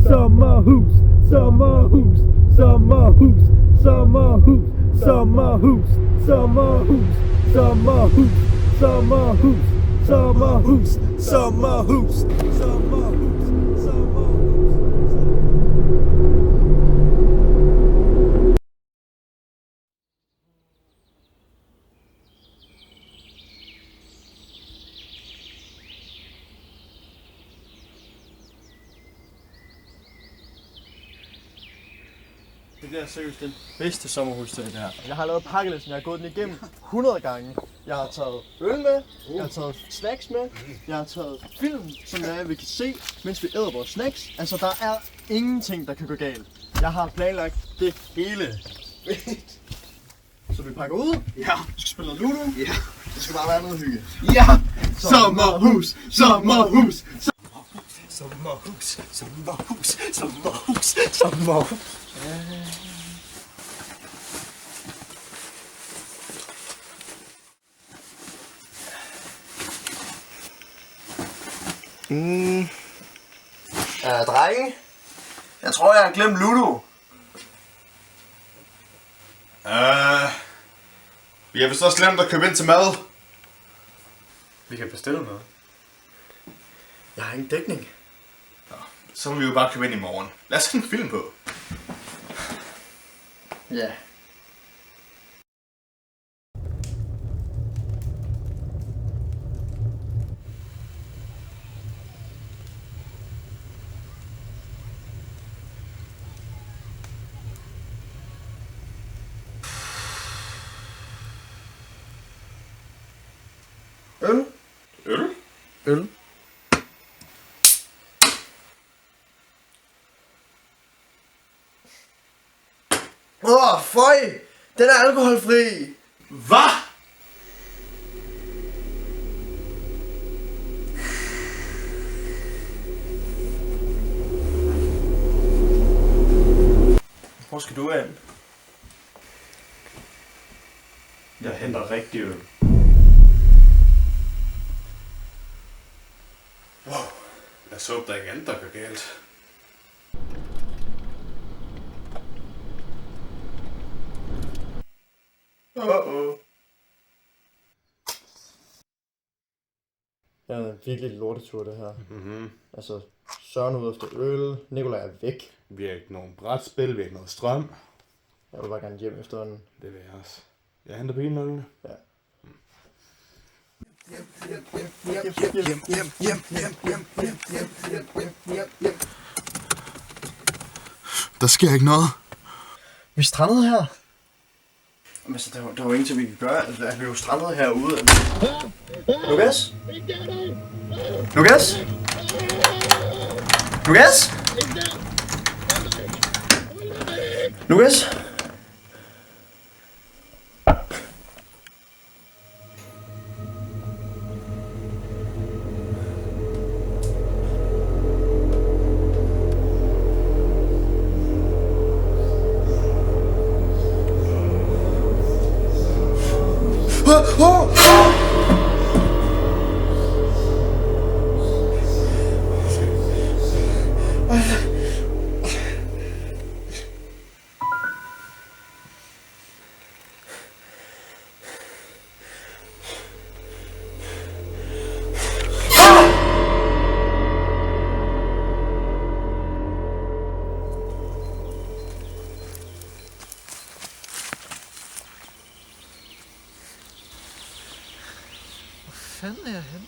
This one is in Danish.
sommerhus, sommerhus, sommerhus, sommerhus, sommerhus, sommerhus, sommerhus, sommerhus, sommerhus, sommerhus, sommerhus, sommerhus. Det er seriøst den bedste sommerhusdag, det her. Jeg har lavet pakkelisten, jeg har gået den igennem 100 gange. Jeg har taget øl med, jeg har taget snacks med, jeg har taget film, som vi kan se, mens vi æder vores snacks. Altså, der er ingenting, der kan gå galt. Jeg har planlagt det hele. Så vi pakker ud. Ja. Vi skal spille noget Ludo. Ja. Det skal bare være noget hygge. Ja. Sommerhus, sommerhus, sommerhus, sommerhus, sommerhus, sommerhus. Drenge. Jeg tror, jeg har glemt Ludo. Vi har vist også glemt at købe ind til mad. Vi kan bestille noget. Jeg har ingen dækning. Nå, så må vi jo bare købe ind i morgen. Lad os sætte en film på. Ja. Øl? Øl? Øl. Føj! Den er alkoholfri! Hvad? Hvor skal du hen? Jeg henter rigtig øl. Wow. Lad os håbe, der ikke er andet, der går galt. Det er en virkelig lortetur, det her. Altså, Søren ud efter øl, Nikolaj er væk. Vi har ikke nogen brætspil, vi har ikke noget strøm. Jeg vil bare gerne hjem efter den. Det vil jeg også. Jeg henter bilnøglene. Ja. Der sker ikke noget. Vi er strandet her. Men altså, der er jo ingenting, vi kan gøre. Altså, vi er jo strandet herude. Lukas? Lukas? Lukas? Lukas? Hvor fanden er jeg henne?